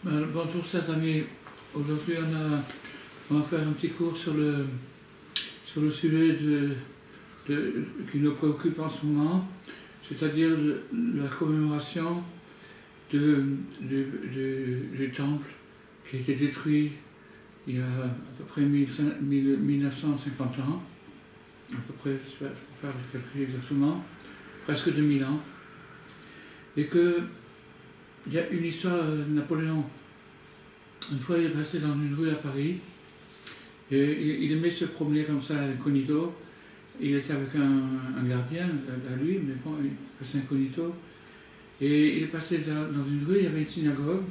Bonjour chers amis, aujourd'hui on va faire un petit cours sur le sujet qui nous préoccupe en ce moment, c'est-à-dire la commémoration du temple qui a été détruit il y a à peu près 1950 ans, à peu près, je vais faire le calcul exactement, presque 2000 ans, et qu'il y a une histoire de Napoléon. Une fois, il est passé dans une rue à Paris, et il aimait se promener comme ça, incognito. Il était avec un gardien à lui, mais bon, il passait incognito. Et il est passé dans une rue, il y avait une synagogue,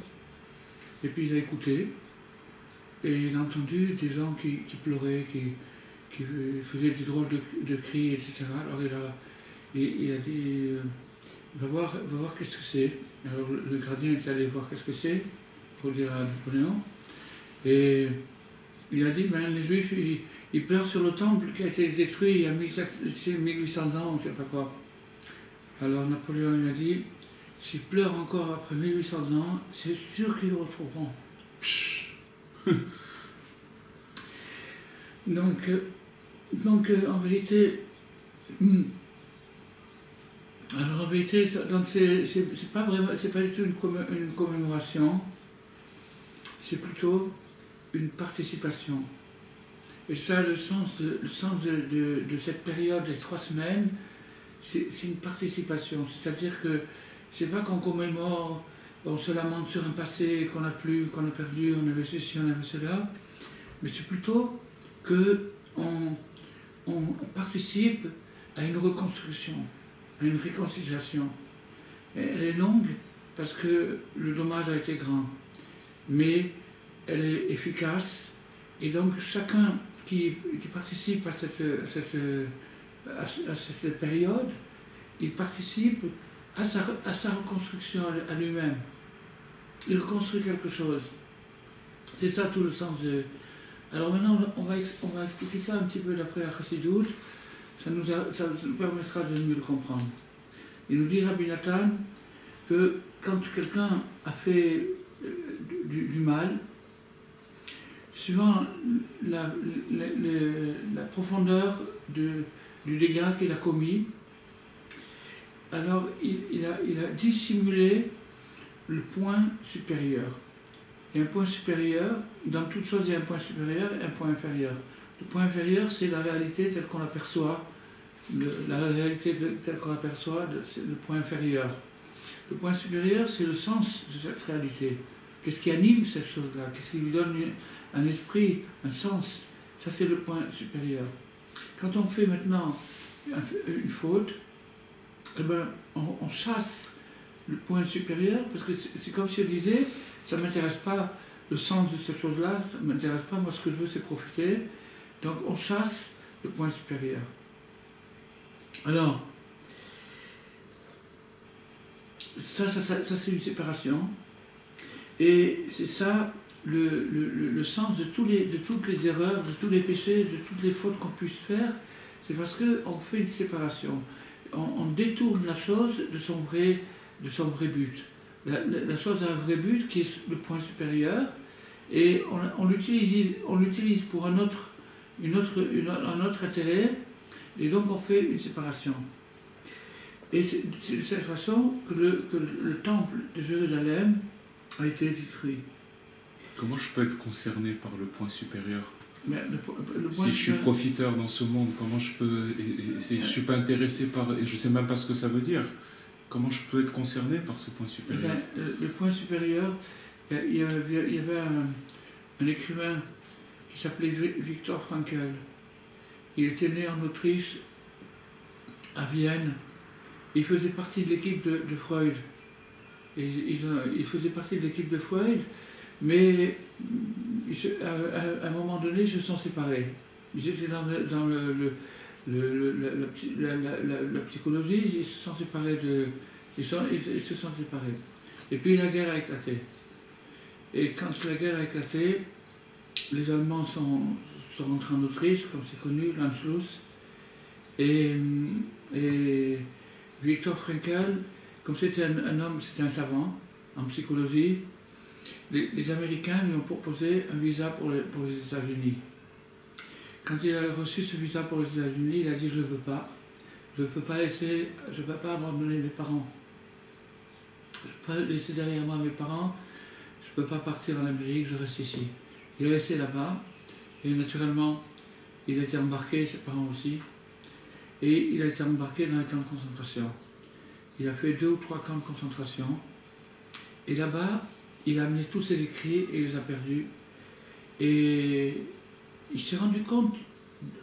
et puis il a écouté, et il a entendu des gens qui pleuraient, qui faisaient des drôles de cris, etc. Alors il a dit, va voir qu'est-ce que c'est. Alors le gardien est allé voir qu'est-ce que c'est, pour dire à Napoléon, et il a dit, ben, les Juifs, ils pleurent sur le temple qui a été détruit il y a 1800 ans, je ne sais pas quoi. Alors Napoléon il a dit, s'ils pleurent encore après 1800 ans, c'est sûr qu'ils le retrouveront. Donc en vérité, c'est pas du tout une commémoration, c'est plutôt une participation. Et ça, le sens de cette période des 3 semaines, c'est une participation. C'est-à-dire que c'est pas qu'on commémore, on se lamente sur un passé qu'on n'a plus, qu'on a perdu, on avait ceci, on avait cela, mais c'est plutôt qu'on participe à une reconstruction, à une réconciliation. Et elle est longue parce que le dommage a été grand, mais elle est efficace, et donc chacun qui participe à cette période, il participe à sa reconstruction à lui-même. Il reconstruit quelque chose. C'est ça tout le sens de... Alors maintenant, on va expliquer ça un petit peu d'après la Chassidoute, ça nous permettra de mieux le comprendre. Il nous dit, Rabbi Nathan, que quand quelqu'un a fait du mal, suivant la profondeur du dégât qu'il a commis, alors il a dissimulé le point supérieur. Il y a un point supérieur, dans toute chose il y a un point supérieur et un point inférieur. Le point inférieur, c'est la réalité telle qu'on l'aperçoit, c'est le point inférieur. Le point supérieur, c'est le sens de cette réalité. Qu'est-ce qui anime cette chose-là? Qu'est-ce qui lui donne un esprit, un sens? Ça, c'est le point supérieur. Quand on fait maintenant une faute, eh ben, on chasse le point supérieur, parce que c'est comme si on disait, ça ne m'intéresse pas le sens de cette chose-là, ça ne m'intéresse pas, moi ce que je veux c'est profiter. Donc on chasse le point supérieur. Alors, ça c'est une séparation. Et c'est ça le sens de toutes les erreurs, de tous les péchés, de toutes les fautes qu'on puisse faire, c'est parce qu'on fait une séparation. On détourne la chose de son vrai but. La chose a un vrai but qui est le point supérieur, et on l'utilise pour un autre intérêt, et donc on fait une séparation. Et c'est de cette façon que le temple de Jérusalem a été détruit. Comment je peux être concerné par le point supérieur? Si je suis profiteur dans ce monde, comment je peux... Si je ne suis pas intéressé par... Et je ne sais même pas ce que ça veut dire. Comment je peux être concerné par ce point supérieur? Le point supérieur, il y avait un écrivain qui s'appelait Viktor Frankl. Il était né en Autriche, à Vienne. Il faisait partie de l'équipe de Freud. Il faisait partie de l'équipe de Freud, mais à un moment donné, ils se sont séparés. Ils étaient dans la psychologie, ils se sont séparés ils se sont séparés. Et puis la guerre a éclaté. Et quand la guerre a éclaté, les Allemands sont rentrés en Autriche, comme c'est connu, l'Anschluss, et Viktor Frankl, comme c'était un homme, c'était un savant en psychologie, les Américains lui ont proposé un visa pour les États-Unis. Quand il a reçu ce visa pour les États-Unis, il a dit je ne veux pas. Je ne peux pas laisser, je ne peux pas abandonner mes parents. Je ne peux pas laisser derrière moi mes parents. Je ne peux pas partir en Amérique, je reste ici. Il a laissé là-bas. Et naturellement, il a été embarqué, ses parents aussi. Et il a été embarqué dans les camps de concentration. Il a fait 2 ou 3 camps de concentration. Et là-bas, il a amené tous ses écrits et il les a perdus. Et il s'est rendu compte,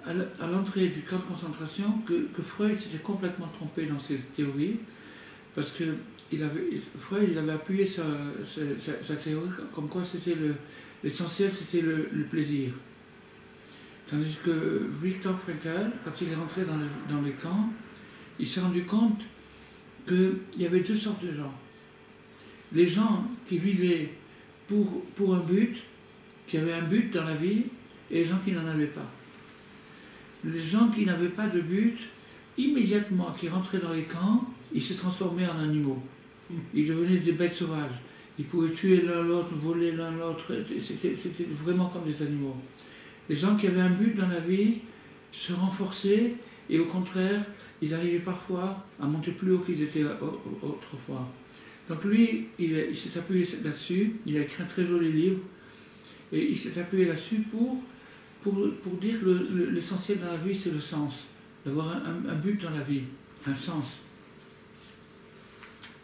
à l'entrée du camp de concentration, que Freud s'était complètement trompé dans ses théories, parce que Freud il avait appuyé sa théorie comme quoi c'était l'essentiel, c'était le plaisir. Tandis que Viktor Frankl, quand il est rentré dans les camps, il s'est rendu compte qu'il y avait 2 sortes de gens. Les gens qui vivaient pour un but, qui avaient un but dans la vie, et les gens qui n'en avaient pas. Les gens qui n'avaient pas de but, immédiatement, qui rentraient dans les camps, ils se transformaient en animaux. Ils devenaient des bêtes sauvages. Ils pouvaient tuer l'un l'autre, voler l'un l'autre, c'était vraiment comme des animaux. Les gens qui avaient un but dans la vie se renforçaient et au contraire, ils arrivaient parfois à monter plus haut qu'ils étaient autrefois. Donc lui, il s'est appuyé là-dessus, il a écrit un très joli livre, et il s'est appuyé là-dessus pour dire que l'essentiel dans la vie, c'est le sens, d'avoir un but dans la vie, un sens.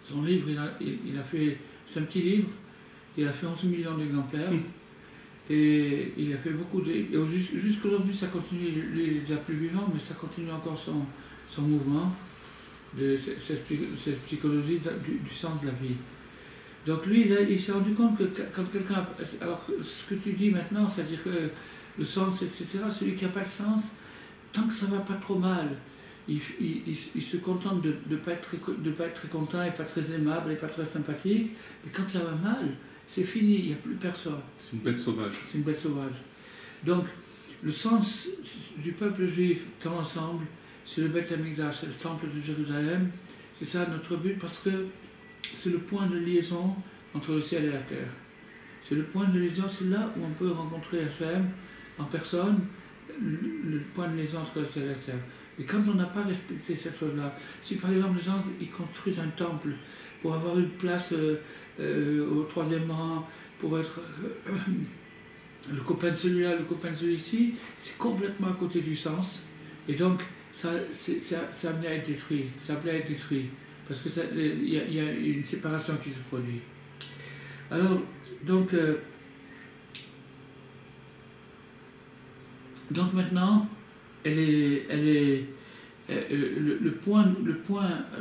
Son livre, il a fait, c'est un petit livre, il a fait 11 millions d'exemplaires, et il a fait beaucoup de... Jusqu'aujourd'hui, ça continue, lui, il est déjà plus vivant, mais ça continue encore son mouvement, de cette psychologie du sens de la vie. Donc lui, il s'est rendu compte que quand quelqu'un... Alors, ce que tu dis maintenant, c'est-à-dire que le sens, etc., celui qui n'a pas de sens, tant que ça ne va pas trop mal, il se contente de ne pas être très content, et pas très aimable, et pas très sympathique, mais quand ça va mal, c'est fini, il n'y a plus personne. C'est une bête sauvage. C'est une bête sauvage. Donc, le sens du peuple juif dans l'ensemble, c'est le Beth Amikdash, c'est le temple de Jérusalem. C'est ça notre but, parce que c'est le point de liaison entre le ciel et la terre. C'est le point de liaison, c'est là où on peut rencontrer Hachem en personne, le point de liaison entre le ciel et la terre. Et quand on n'a pas respecté cette chose-là, si par exemple les gens ils construisent un temple pour avoir une place au 3e rang, pour être le copain de celui-là, le copain de celui-ci, c'est complètement à côté du sens. Et donc, ça amené à être détruit. Ça amené à être détruit. Parce qu'il y a une séparation qui se produit. Alors, donc maintenant, le point,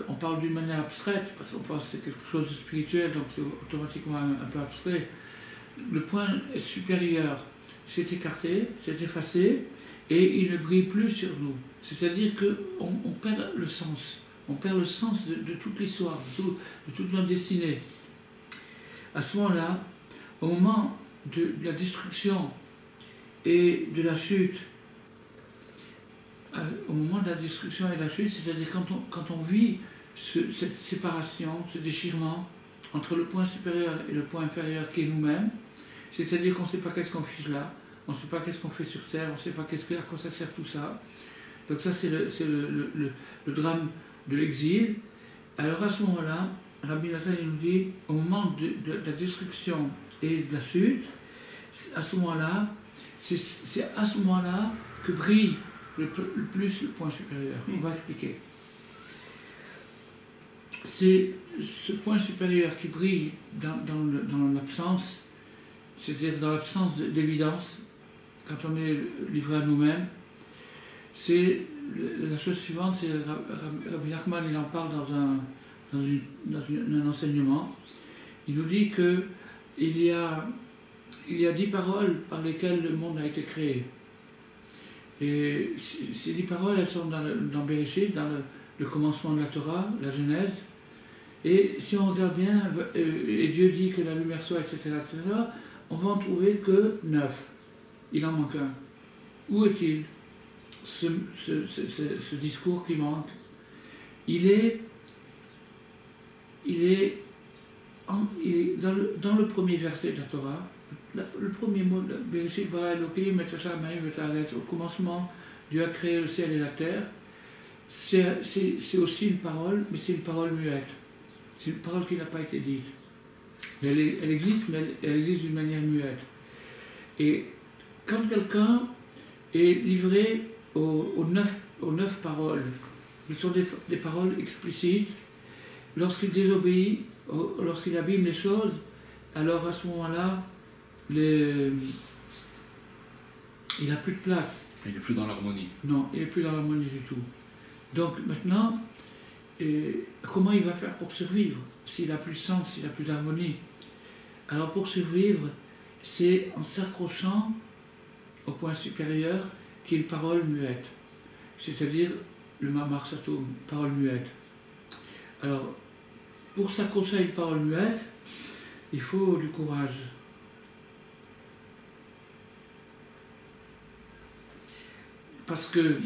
on parle d'une manière abstraite, parce qu'on pense que c'est quelque chose de spirituel, donc c'est automatiquement un peu abstrait. Le point supérieur s'est écarté, s'est effacé, et il ne brille plus sur nous. C'est-à-dire qu'on perd le sens. On perd le sens de toute l'histoire, de toute notre destinée. À ce moment-là, au moment de la destruction et de la chute, au moment de la destruction et de la chute, c'est-à-dire quand on vit cette séparation, ce déchirement entre le point supérieur et le point inférieur qui est nous-mêmes, c'est-à-dire qu'on ne sait pas qu'est-ce qu'on fiche là, on ne sait pas qu'est-ce qu'on fait sur Terre, on ne sait pas à quoi ça sert tout ça. Donc ça c'est le drame de l'exil. Alors à ce moment-là, Rabbi Nathan nous dit, au moment de la destruction et de la chute, à ce moment-là, c'est à ce moment-là que brille le plus le point supérieur. On va expliquer. C'est ce point supérieur qui brille dans l'absence, c'est-à-dire dans l'absence d'évidence, quand on est livré à nous-mêmes. C'est la chose suivante, c'est Rabbi Nachman, il en parle dans un enseignement. Il nous dit que il y a 10 paroles par lesquelles le monde a été créé. Et ces 10 paroles, elles sont dans Bereshit, dans le commencement de la Torah, la Genèse. Et si on regarde bien, et Dieu dit que la lumière soit, etc., on va en trouver que 9. Il en manque un. Où est-il, ce discours qui manque? Il est dans le premier verset de la Torah, le premier mot, Bereshit bara Elohim et Hashamayim et Haaretz, au commencement, Dieu a créé le ciel et la terre. C'est aussi une parole, mais c'est une parole muette. C'est une parole qui n'a pas été dite. Mais elle existe, mais elle existe d'une manière muette. Et quand quelqu'un est livré aux 9 paroles, qui sont des paroles explicites, lorsqu'il désobéit, lorsqu'il abîme les choses, alors à ce moment-là, il n'a plus de place. Il n'est plus dans l'harmonie. Non, il n'est plus dans l'harmonie du tout. Donc maintenant, comment il va faire pour survivre s'il n'a plus de sens, s'il n'a plus d'harmonie? Alors pour survivre, c'est en s'accrochant au point supérieur qui est une parole muette, c'est-à-dire le Mamar Satum, parole muette. Alors, pour s'accrocher à une parole muette, il faut du courage. Parce que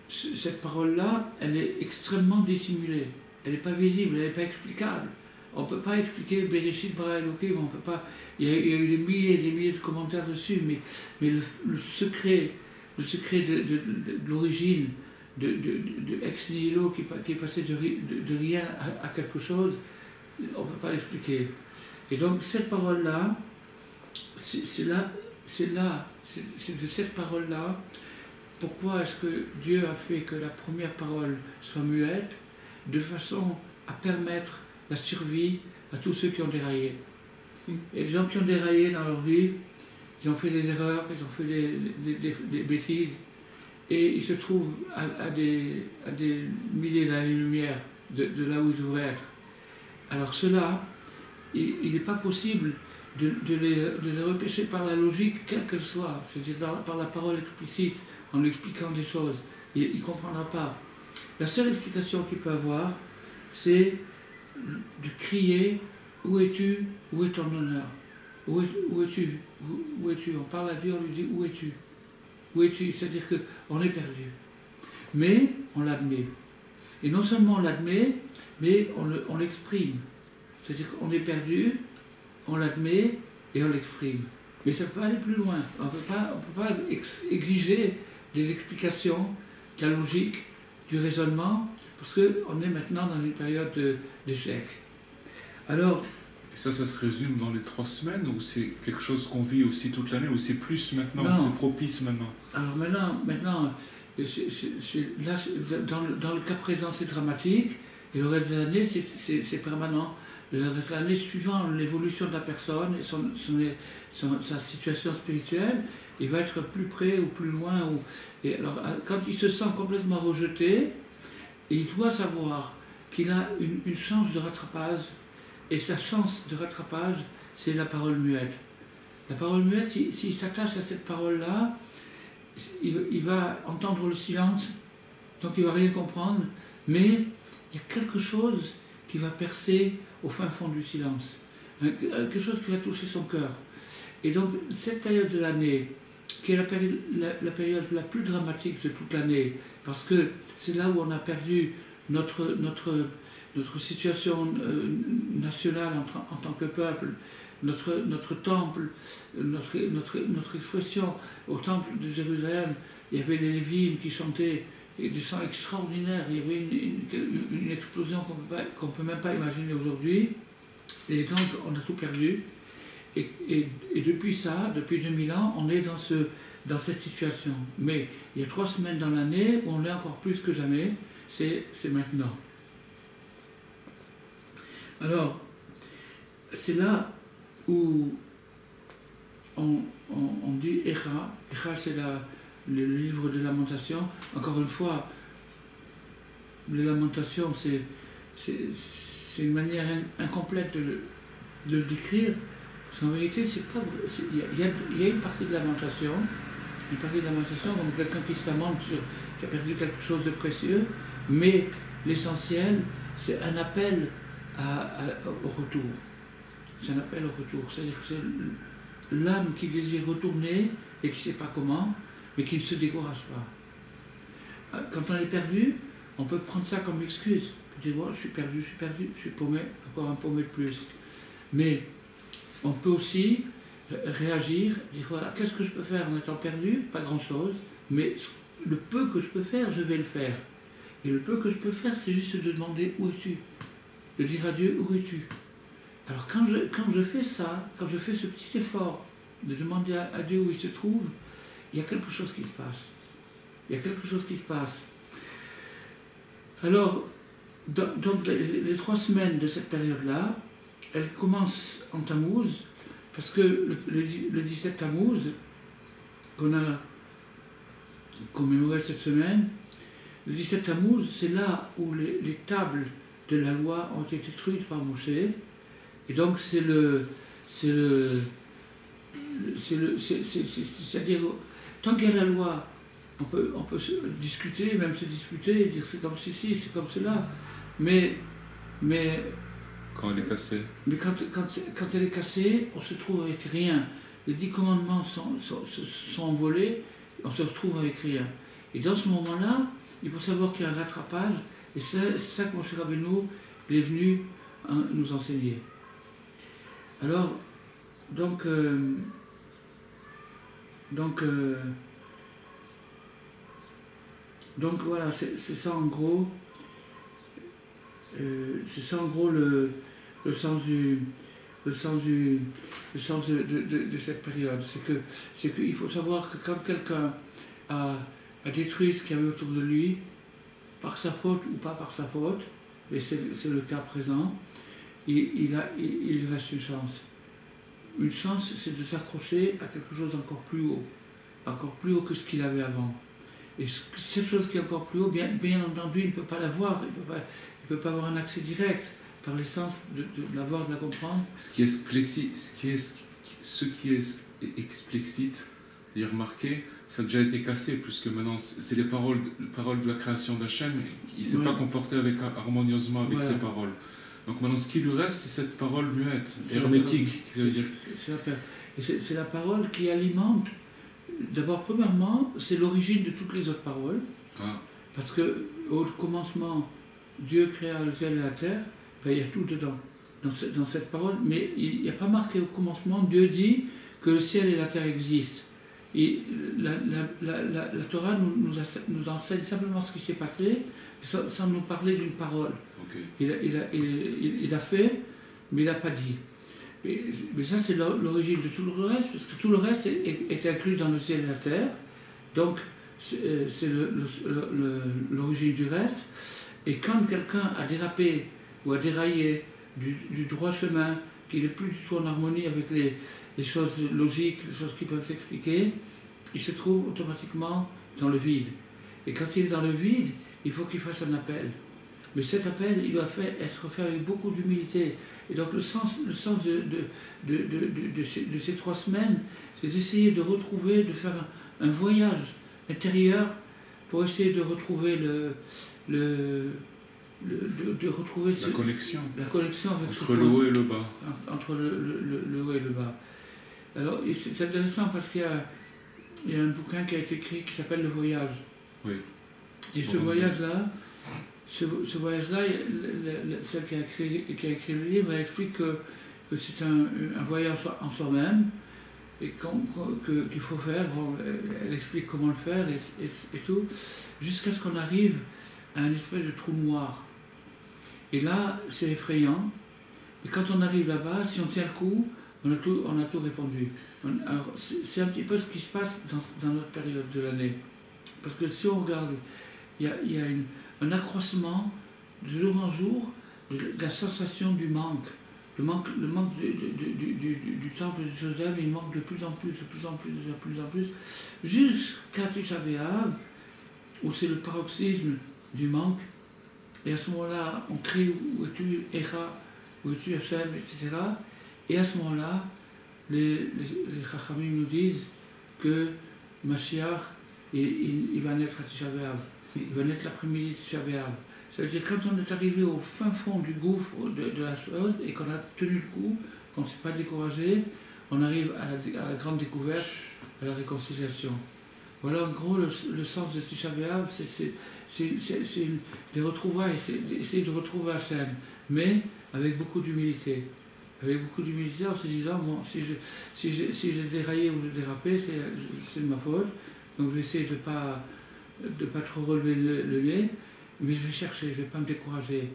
cette parole-là, elle est extrêmement dissimulée. Elle n'est pas visible, elle n'est pas explicable. On ne peut pas expliquer Bereshit bara Elohim, on peut pas. Il y a eu des milliers et des milliers de commentaires dessus, mais le secret de l'origine, de ex nihilo qui est passé de rien à quelque chose, on ne peut pas l'expliquer. Et donc cette parole-là, c'est de cette parole-là, pourquoi est-ce que Dieu a fait que la première parole soit muette, de façon à permettre la survie à tous ceux qui ont déraillé. Et les gens qui ont déraillé dans leur vie, ils ont fait des erreurs, ils ont fait des bêtises, et ils se trouvent à des milliers d'années-lumière de là où ils devraient être. Alors cela, il n'est pas possible de les repêcher par la logique, quelle qu'elle soit, c'est-à-dire par la parole explicite, en lui expliquant des choses. Il ne comprendra pas. La seule explication qu'il peut avoir, c'est de crier « Où es-tu? Où est ton honneur? Où es-tu? Où es-tu » On parle à Dieu, on lui dit « Où es-tu? Où es-tu » C'est-à-dire qu'on est perdu. Mais on l'admet. Et non seulement on l'admet, mais on l'exprime. C'est-à-dire qu'on est perdu, on l'admet et on l'exprime. Mais ça peut aller plus loin. On ne peut pas exiger des explications, de la logique, du raisonnement, parce qu'on est maintenant dans une période d'échec. Alors... Et ça se résume dans les 3 semaines, ou c'est quelque chose qu'on vit aussi toute l'année, ou c'est plus maintenant, non. C'est propice maintenant? Alors maintenant là, dans le cas présent, c'est dramatique, et le reste de l'année, c'est permanent. Le reste de l'année, suivant l'évolution de la personne et sa situation spirituelle, il va être plus près ou plus loin. Et alors, quand il se sent complètement rejeté, il doit savoir qu'il a une chance de rattrapage, et sa chance de rattrapage, c'est la parole muette. La parole muette, s'il s'attache à cette parole-là, il va entendre le silence, donc il ne va rien comprendre, mais il y a quelque chose qui va percer au fin fond du silence, quelque chose qui va toucher son cœur. Et donc, cette période de l'année, qui est la période la plus dramatique de toute l'année, parce que c'est là où on a perdu notre situation nationale en tant que peuple, notre temple, notre expression. Au temple de Jérusalem, il y avait les Lévites qui chantaient des chants extraordinaires, il y avait une explosion qu'on ne peut même pas imaginer aujourd'hui, et donc on a tout perdu. Et depuis ça, depuis 2000 ans, on est dans cette situation. Mais il y a 3 semaines dans l'année où on est encore plus que jamais, c'est maintenant. Alors, c'est là où on dit Echa. Echa, c'est le livre de lamentation. Encore une fois, les lamentations, c'est une manière incomplète de le décrire. Parce qu'en vérité, c'est pas. Il y a une partie de lamentation, comme quelqu'un qui se lamente qui a perdu quelque chose de précieux, mais l'essentiel, c'est un appel au retour. C'est un appel au retour. C'est-à-dire que c'est l'âme qui désire retourner et qui ne sait pas comment, mais qui ne se décourage pas. Quand on est perdu, on peut prendre ça comme excuse. Je dis, ouais, je suis perdu, je suis paumé, encore un paumé de plus. Mais on peut aussi réagir, dire, voilà, qu'est-ce que je peux faire en étant perdu? Pas grand-chose, mais le peu que je peux faire, je vais le faire. Et le peu que je peux faire, c'est juste de demander, où es-tu? De dire à Dieu, où es-tu? Alors quand je fais ça, quand je fais ce petit effort de demander à Dieu où il se trouve, il y a quelque chose qui se passe. Il y a quelque chose qui se passe. Alors, donc les 3 semaines de cette période-là, elles commencent en Tammuz, parce que le 17 Tammuz, qu'on a commémoré cette semaine, le 17 Tammuz, c'est là où les tables de la loi ont été détruites par Moshe, et donc c'est-à-dire, tant qu'il y a la loi, on peut se discuter, même se disputer, et dire c'est comme ceci, c'est comme cela, mais quand elle est cassée. Mais quand elle est cassée, on se trouve avec rien. Les 10 commandements sont envolés, on se retrouve avec rien. Et dans ce moment-là, il faut savoir qu'il y a un rattrapage, et c'est ça que Moshe Rabbeinu est venu nous enseigner. Alors, donc voilà, c'est ça en gros. C'est ça en gros le sens de cette période. C'est qu'il faut savoir que quand quelqu'un a détruit ce qu'il y avait autour de lui, par sa faute ou pas par sa faute, mais c'est le cas présent, il lui reste une chance. Une chance, c'est de s'accrocher à quelque chose d'encore plus haut que ce qu'il avait avant. Et cette chose qui est encore plus haut, bien entendu, il ne peut pas la voir, il ne peut pas avoir un accès direct par l'essence de la voir, de la comprendre. Ce qui est explicite, et remarqué, ça a déjà été cassé, puisque maintenant, c'est les paroles de la création d'Hachem, il ne s'est pas comporté harmonieusement avec ces paroles. Donc maintenant, ce qui lui reste, c'est cette parole muette, hermétique. C'est la parole qui alimente. D'abord, premièrement, c'est l'origine de toutes les autres paroles. Ah. Parce qu'au commencement, Dieu créa le ciel et la terre, ben, il y a tout dedans, dans cette parole. Mais il n'y a pas marqué au commencement, Dieu dit que le ciel et la terre existent. Et la Torah nous enseigne simplement ce qui s'est passé, sans nous parler d'une parole. Okay. Il a fait, mais il n'a pas dit. Mais ça, c'est l'origine de tout le reste, parce que tout le reste est inclus dans le ciel et la terre. Donc, c'est l'origine du reste. Et quand quelqu'un a dérapé ou a déraillé du droit chemin, qu'il n'est plus du tout en harmonie avec les choses logiques, les choses qui peuvent s'expliquer, il se trouve automatiquement dans le vide. Et quand il est dans le vide, il faut qu'il fasse un appel. Mais cet appel, il doit être fait avec beaucoup d'humilité. Et donc le sens de ces 3 semaines, c'est d'essayer de retrouver, de faire un voyage intérieur pour essayer de retrouver la connexion avec entre le haut et le bas. Entre le haut et le bas. Alors c'est intéressant parce qu'il y a un bouquin qui a été écrit qui s'appelle Le Voyage. Oui. Et ce voyage-là, celle qui a écrit le livre, elle explique que c'est un voyage en soi-même et qu'il faut faire. Bon, elle explique comment le faire et tout, jusqu'à ce qu'on arrive à un espèce de trou noir. Et là, c'est effrayant. Et quand on arrive là-bas, si on tient le coup, on a tout répondu. Alors, c'est un petit peu ce qui se passe dans notre période de l'année. Parce que si on regarde, il y a un accroissement de jour en jour de la sensation du manque. Le manque du temple de Jérusalem, il manque de plus en plus, jusqu'à Tisha B'Av, où c'est le paroxysme du manque. Et à ce moment-là, on crie où es-tu, Echa, où es-tu, Hachem, etc. Et à ce moment-là, les Chachamim nous disent que Mashiach, il va naître à Tisha B'Av. Il va naître l'après-midi de Tisha B'Av. Ça veut dire quand on est arrivé au fin fond du gouffre de la chose et qu'on a tenu le coup, qu'on ne s'est pas découragé, on arrive à la grande découverte, à la réconciliation. Voilà en gros le sens de Tisha B'Av, des retrouvailles, c'est essayer de retrouver Hachem, mais avec beaucoup d'humilité. Avec beaucoup d'humilité en se disant, bon, si j'ai déraillé ou dérapé, c'est de ma faute, donc je vais essayer de ne pas trop relever le nez, mais je vais chercher, je ne vais pas me décourager.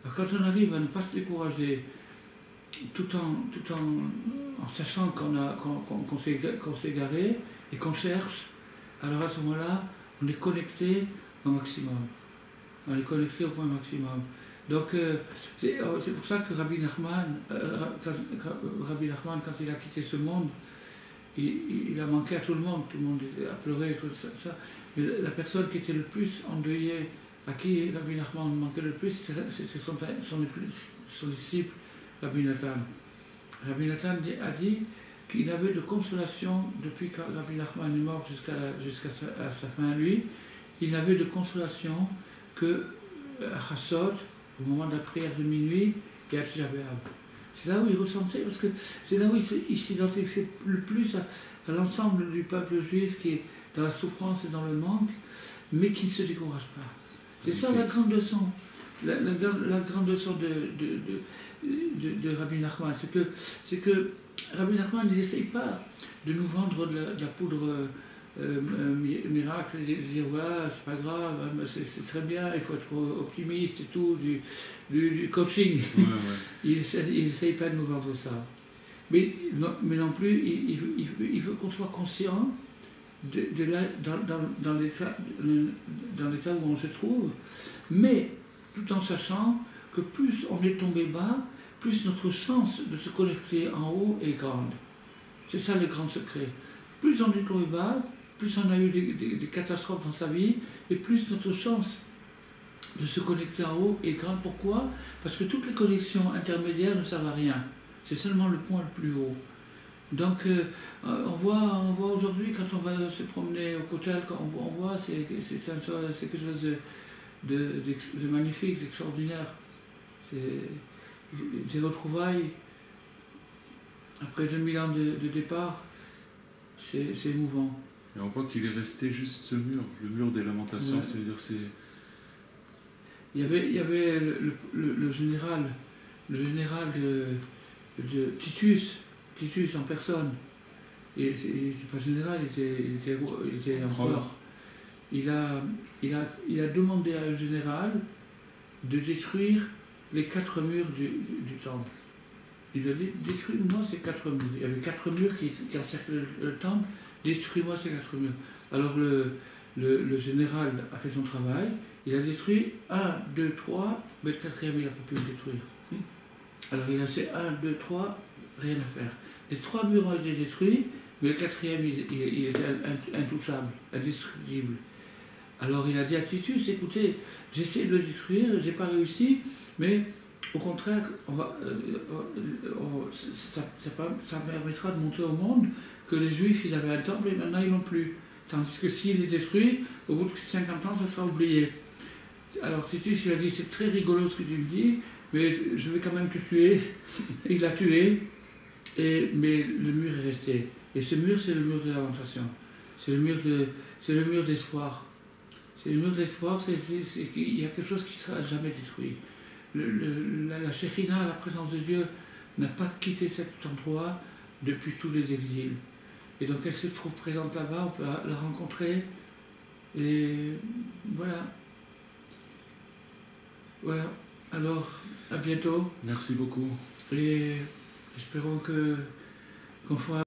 Alors quand on arrive à ne pas se décourager, tout en sachant qu'on s'est égaré et qu'on cherche, alors à ce moment-là, on est connecté au maximum. On est connecté au point maximum. Donc c'est pour ça que Rabbi Nachman, quand il a quitté ce monde, il a manqué à tout le monde a pleuré, tout ça. Mais la personne qui était le plus endeuillée, à qui Rabbi Nachman manquait le plus, c'est son disciple, Rabbi Nathan. Rabbi Nathan a dit qu'il avait de consolation, depuis que Rabbi Nachman est mort jusqu'à sa fin, lui, il n'avait de consolation que à Chassot, au moment de la prière de minuit, et à Tisha B'Av. C'est là où il ressentait, parce que c'est là où il s'identifiait le plus à l'ensemble du peuple juif qui est dans la souffrance et dans le manque, mais qui ne se décourage pas. C'est ça la grande leçon. La grande leçon de Rabbi Nachman, c'est que Rabbi Nachman, il n'essaye pas de nous vendre de la poudre miracle, et dire voilà, c'est pas grave, c'est très bien, il faut être optimiste et tout, du coaching. Ouais, ouais. Il n'essaye pas de nous vendre ça. Mais non plus, il veut qu'on soit conscient dans l'état où on se trouve, mais tout en sachant que plus on est tombé bas, plus notre chance de se connecter en haut est grande. C'est ça le grand secret. Plus on est tombé bas, plus on a eu des catastrophes dans sa vie, et plus notre chance de se connecter en haut est grande. Pourquoi? Parce que toutes les connexions intermédiaires ne servent à rien. C'est seulement le point le plus haut. Donc on voit aujourd'hui, quand on va se promener au Kotel, on voit, c'est quelque chose de magnifique, d'extraordinaire. Des retrouvailles, après 2000 ans de départ, c'est émouvant. Et on voit qu'il est resté juste ce mur, le mur des lamentations, ouais. C'est-à-dire Il y avait le général de Titus en personne. Et c'est pas général, il était empereur. Il a demandé à un général de détruire les 4 murs du temple. Il a dit, détruis-moi ces 4 murs. Il y avait 4 murs qui encerclaient le temple, détruis-moi ces 4 murs. Alors le général a fait son travail, il a détruit 1, 2, 3, mais le 4e il n'a pas pu le détruire. Alors il a fait 1, 2, 3, rien à faire. Les 3 murs ont été détruits, mais le 4e il était intouchable, indestructible. Alors il a dit à Titus, écoutez, j'essaie de le détruire, j'ai pas réussi, mais au contraire, ça permettra de montrer au monde que les Juifs, ils avaient un temple et maintenant ils l'ont plus. Tandis que s'il est détruit, au bout de 50 ans, ça sera oublié. Alors Titus, il a dit, c'est très rigolo ce que tu me dis, mais je vais quand même te tuer. Il l'a tué, mais le mur est resté. Et ce mur, c'est le mur de lamentation. C'est le mur d'espoir. C'est le mur d'espoir, c'est qu'il y a quelque chose qui ne sera jamais détruit. La Shekhinah, la présence de Dieu, n'a pas quitté cet endroit depuis tous les exils. Et donc elle se trouve présente là-bas, on peut la rencontrer. Et voilà. Voilà. Alors, à bientôt. Merci beaucoup. Et espérons qu'on fera